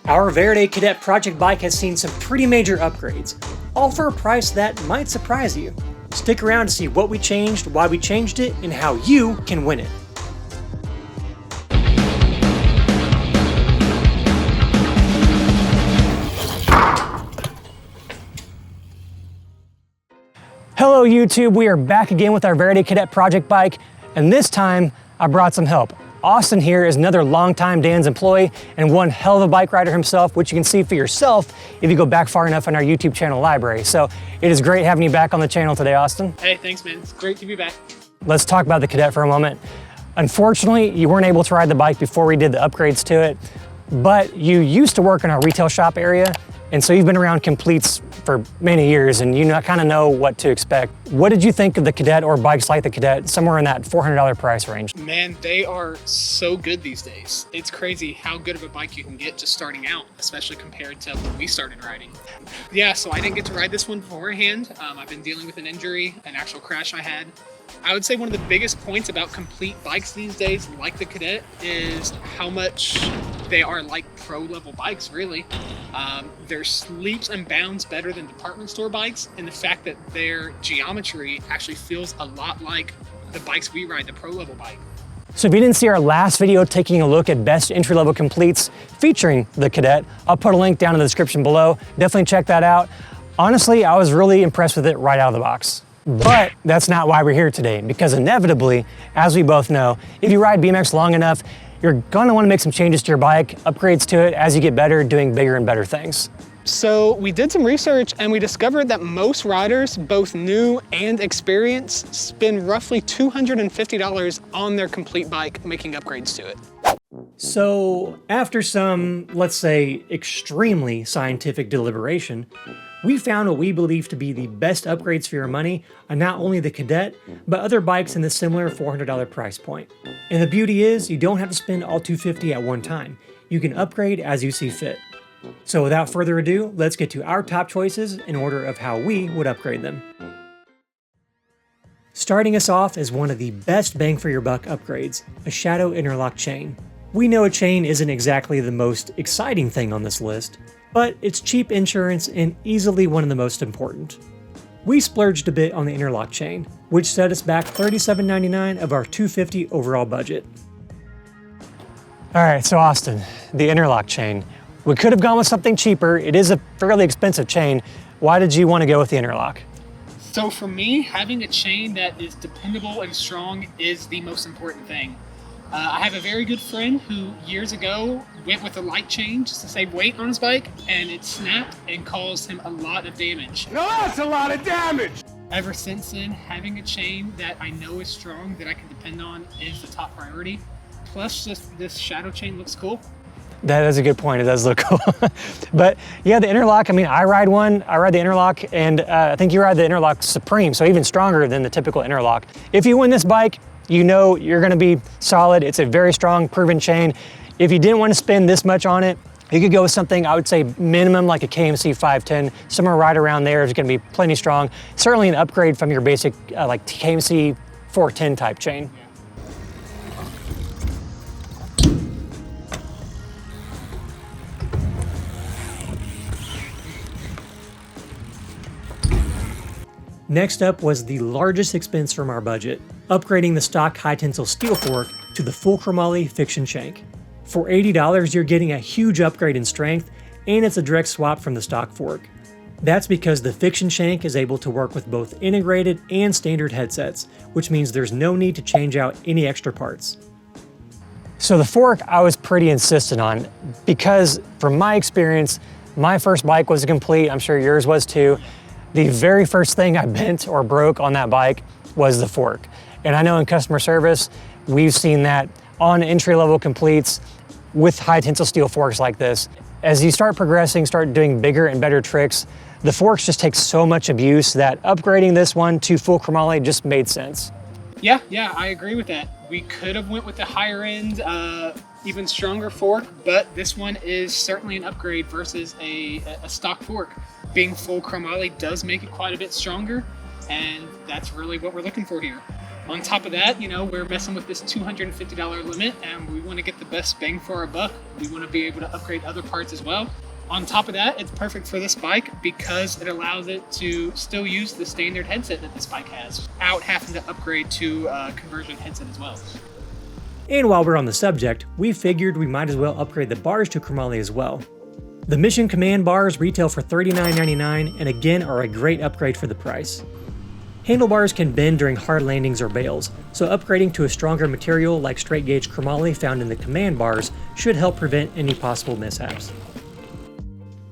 Our Verde Cadet project bike has seen some pretty major upgrades, all for a price that might surprise you. Stick around to see what we changed, why we changed it, and how you can win it. Hello YouTube, we are back again with our Verde Cadet project bike, and this time I brought some help. Austin here is another longtime Dan's employee and one hell of a bike rider himself, which you can see for yourself if you go back far enough in our YouTube channel library. So it is great having you back on the channel today, Austin. Hey, thanks man, it's great to be back. Let's talk about the Cadet for a moment. Unfortunately, you weren't able to ride the bike before we did the upgrades to it, but you used to work in our retail shop area, and so you've been around completes for many years and you kind of know what to expect. What did you think of the Cadet or bikes like the Cadet, somewhere in that $400 price range? Man, they are so good these days. It's crazy how good of a bike you can get just starting out, especially compared to when we started riding. Yeah, so I didn't get to ride this one beforehand. I've been dealing with an injury, an actual crash I had. I would say one of the biggest points about complete bikes these days, like the Cadet, is how much they are like pro level bikes, really. They're leaps and bounds better than department store bikes, and the fact that their geometry actually feels a lot like the bikes we ride, the pro level bike. So if you didn't see our last video taking a look at best entry-level completes featuring the Cadet, I'll put a link down in the description below. Definitely check that out. Honestly, I was really impressed with it right out of the box. But that's not why we're here today, because inevitably, as we both know, if you ride BMX long enough, you're gonna wanna make some changes to your bike, upgrades to it as you get better, doing bigger and better things. So we did some research and we discovered that most riders, both new and experienced, spend roughly $250 on their complete bike making upgrades to it. So after some, let's say, extremely scientific deliberation, we found what we believe to be the best upgrades for your money on not only the Cadet, but other bikes in the similar $400 price point. And the beauty is, you don't have to spend all $250 at one time. You can upgrade as you see fit. So without further ado, let's get to our top choices in order of how we would upgrade them. Starting us off is one of the best bang for your buck upgrades, a Shadow Interlock chain. We know a chain isn't exactly the most exciting thing on this list, but it's cheap insurance and easily one of the most important. We splurged a bit on the interlock chain, which set us back $37.99 of our $250 overall budget. All right, so Austin, the interlock chain. We could have gone with something cheaper. It is a fairly expensive chain. Why did you want to go with the interlock? So for me, having a chain that is dependable and strong is the most important thing. I have a very good friend who years ago went with a light chain just to save weight on his bike, and it snapped and caused him a lot of damage. No, that's a lot of damage! Ever since then, having a chain that I know is strong, that I can depend on, is the top priority. Plus, just this Shadow chain looks cool. That is a good point, it does look cool. But yeah, the interlock, I mean, I ride the interlock, and I think you ride the interlock Supreme, so even stronger than the typical interlock. If you win this bike, you know you're gonna be solid. It's a very strong, proven chain. If you didn't want to spend this much on it, you could go with something, I would say minimum like a KMC 510, somewhere right around there is gonna be plenty strong. Certainly an upgrade from your basic like KMC 410 type chain. Next up was the largest expense from our budget, upgrading the stock high tensile steel fork to the full chromoly Fiction shank. For $80, you're getting a huge upgrade in strength, and it's a direct swap from the stock fork. That's because the Fiction shank is able to work with both integrated and standard headsets, which means there's no need to change out any extra parts. So the fork I was pretty insistent on because from my experience, my first bike was a complete, I'm sure yours was too. The very first thing I bent or broke on that bike was the fork. And I know in customer service, we've seen that on entry-level completes with high tensile steel forks like this. As you start progressing, start doing bigger and better tricks, the forks just take so much abuse that upgrading this one to full chromoly just made sense. Yeah, I agree with that. We could have went with the higher end, even stronger fork, but this one is certainly an upgrade versus a stock fork. Being full chromoly does make it quite a bit stronger, and that's really what we're looking for here. On top of that, you know, we're messing with this $250 limit, and we want to get the best bang for our buck. We want to be able to upgrade other parts as well. On top of that, it's perfect for this bike because it allows it to still use the standard headset that this bike has without having to upgrade to a conversion headset as well. And while we're on the subject, we figured we might as well upgrade the bars to chromoly as well. The Mission Command bars retail for $39.99 and again are a great upgrade for the price. Handlebars can bend during hard landings or bails, so upgrading to a stronger material like straight gauge chromoly found in the Command bars should help prevent any possible mishaps.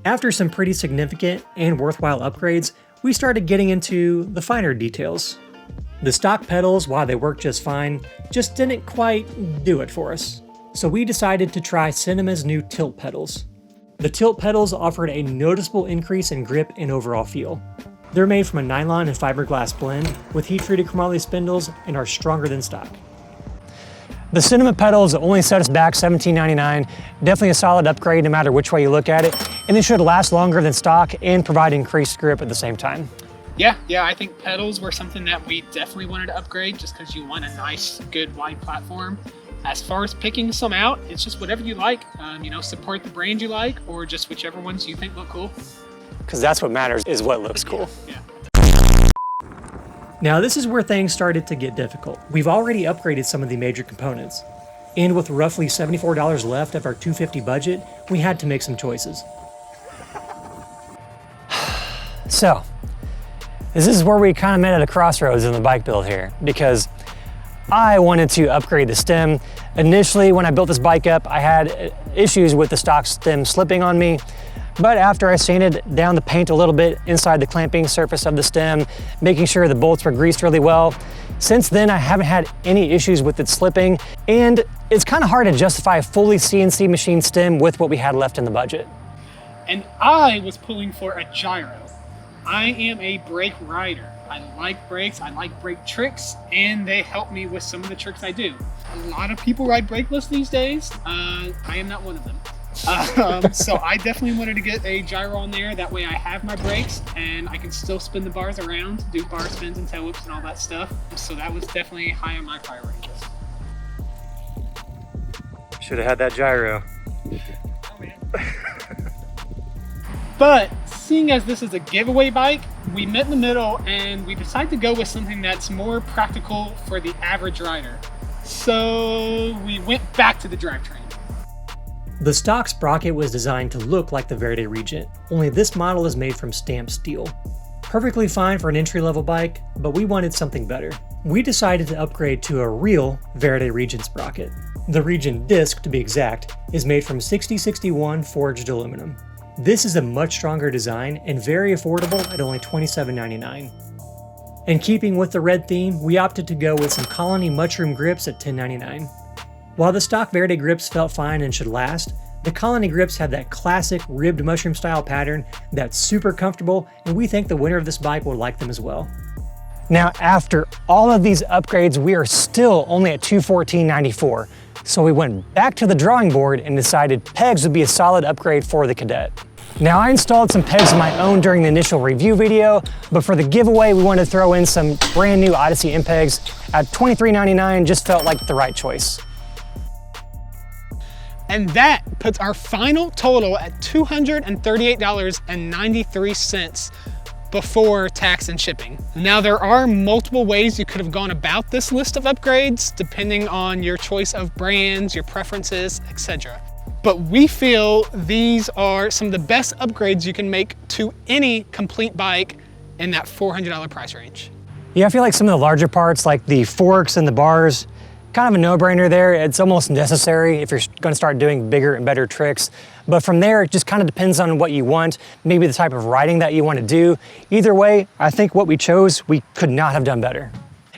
After some pretty significant and worthwhile upgrades, we started getting into the finer details. The stock pedals, while they work just fine, just didn't quite do it for us. So we decided to try Cinema's new tilt pedals. The tilt pedals offered a noticeable increase in grip and overall feel. They're made from a nylon and fiberglass blend with heat-treated chromoly spindles and are stronger than stock. The Cinema pedals only set us back $17.99, definitely a solid upgrade no matter which way you look at it, and they should last longer than stock and provide increased grip at the same time. Yeah, I think pedals were something that we definitely wanted to upgrade just because you want a nice, good, wide platform. As far as picking some out, it's just whatever you like. You know, support the brand you like or just whichever ones you think look cool. Because that's what matters, is what looks cool. Yeah. Now this is where things started to get difficult. We've already upgraded some of the major components, and with roughly $74 left of our $250 budget, we had to make some choices. So, this is where we kind of met at a crossroads in the bike build here, because I wanted to upgrade the stem. Initially, when I built this bike up, I had issues with the stock stem slipping on me. But after I sanded down the paint a little bit inside the clamping surface of the stem, making sure the bolts were greased really well, since then I haven't had any issues with it slipping, and it's kind of hard to justify a fully CNC machine stem with what we had left in the budget. And I was pulling for a gyro. I am a brake rider. I like brakes, I like brake tricks, and they help me with some of the tricks I do. A lot of people ride brakeless these days. I am not one of them. So I definitely wanted to get a gyro on there. That way I have my brakes and I can still spin the bars around, do bar spins and tail whips and all that stuff. So that was definitely high on my priority list. Should have had that gyro. Oh, man. But seeing as this is a giveaway bike, we met in the middle and we decided to go with something that's more practical for the average rider. So we went back to the drivetrain. The stock sprocket was designed to look like the Verde Regent, only this model is made from stamped steel. Perfectly fine for an entry-level bike, but we wanted something better. We decided to upgrade to a real Verde Regent sprocket. The Regent disc, to be exact, is made from 6061 forged aluminum. This is a much stronger design and very affordable at only $27.99. In keeping with the red theme, we opted to go with some Colony mushroom grips at $10.99. While the stock Verde grips felt fine and should last, the Colony grips had that classic ribbed mushroom style pattern that's super comfortable, and we think the winner of this bike will like them as well. Now, after all of these upgrades, we are still only at $214.94. So we went back to the drawing board and decided pegs would be a solid upgrade for the Cadet. Now, I installed some pegs of my own during the initial review video, but for the giveaway, we wanted to throw in some brand new Odyssey M-Pegs at $23.99, just felt like the right choice. And that puts our final total at $238.93 before tax and shipping. Now, there are multiple ways you could have gone about this list of upgrades, depending on your choice of brands, your preferences, etc. But we feel these are some of the best upgrades you can make to any complete bike in that $400 price range. Yeah, I feel like some of the larger parts, like the forks and the bars, kind of a no-brainer there. It's almost necessary if you're going to start doing bigger and better tricks. But from there, it just kind of depends on what you want, maybe the type of riding that you want to do. Either way, I think what we chose, we could not have done better.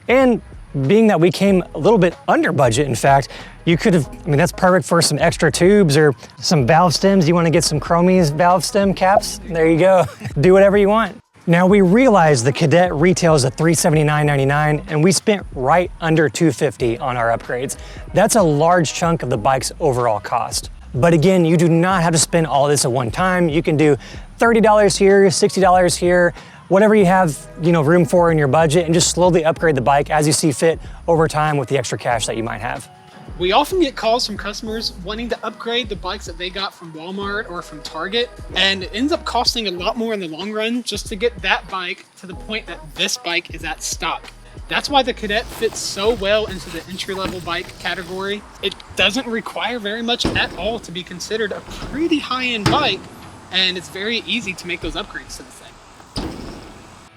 And being that we came a little bit under budget, in fact, you could have, I mean, that's perfect for some extra tubes or some valve stems. You want to get some Chromies valve stem caps? There you go. Do whatever you want. Now, we realize the Cadet retails at $379.99 and we spent right under $250 on our upgrades. That's a large chunk of the bike's overall cost. But again, you do not have to spend all this at one time. You can do $30 here, $60 here, whatever you have, room for in your budget, and just slowly upgrade the bike as you see fit over time with the extra cash that you might have. We often get calls from customers wanting to upgrade the bikes that they got from Walmart or from Target, and it ends up costing a lot more in the long run just to get that bike to the point that this bike is at stock. That's why the Cadet fits so well into the entry-level bike category. It doesn't require very much at all to be considered a pretty high-end bike, and it's very easy to make those upgrades to the thing.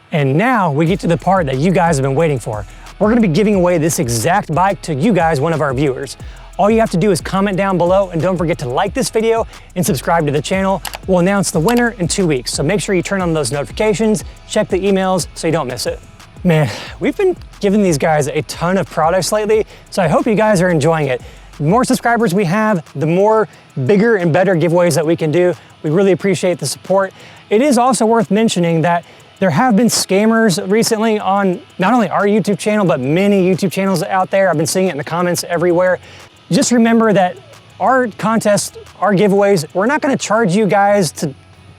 And now we get to the part that you guys have been waiting for. We're gonna be giving away this exact bike to you guys, one of our viewers. All you have to do is comment down below, and don't forget to like this video and subscribe to the channel. We'll announce the winner in 2 weeks, so make sure you turn on those notifications, check the emails so you don't miss it. Man, we've been giving these guys a ton of products lately, so I hope you guys are enjoying it. The more subscribers we have, the more bigger and better giveaways that we can do. We really appreciate the support. It is also worth mentioning that there have been scammers recently on not only our YouTube channel, but many YouTube channels out there. I've been seeing it in the comments everywhere. Just remember that our contests, our giveaways, we're not gonna charge you guys to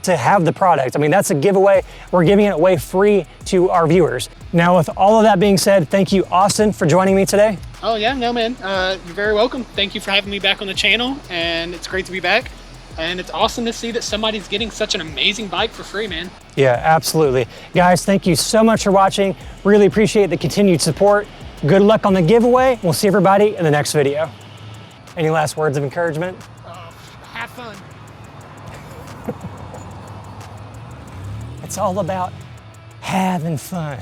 have the product. I mean, that's a giveaway. We're giving it away free to our viewers. Now, with all of that being said, thank you, Austin, for joining me today. Oh yeah, no man, you're very welcome. Thank you for having me back on the channel, and it's great to be back. And it's awesome to see that somebody's getting such an amazing bike for free, man. Yeah, absolutely. Guys, thank you so much for watching. Really appreciate the continued support. Good luck on the giveaway. We'll see everybody in the next video. Any last words of encouragement? Have fun. It's all about having fun.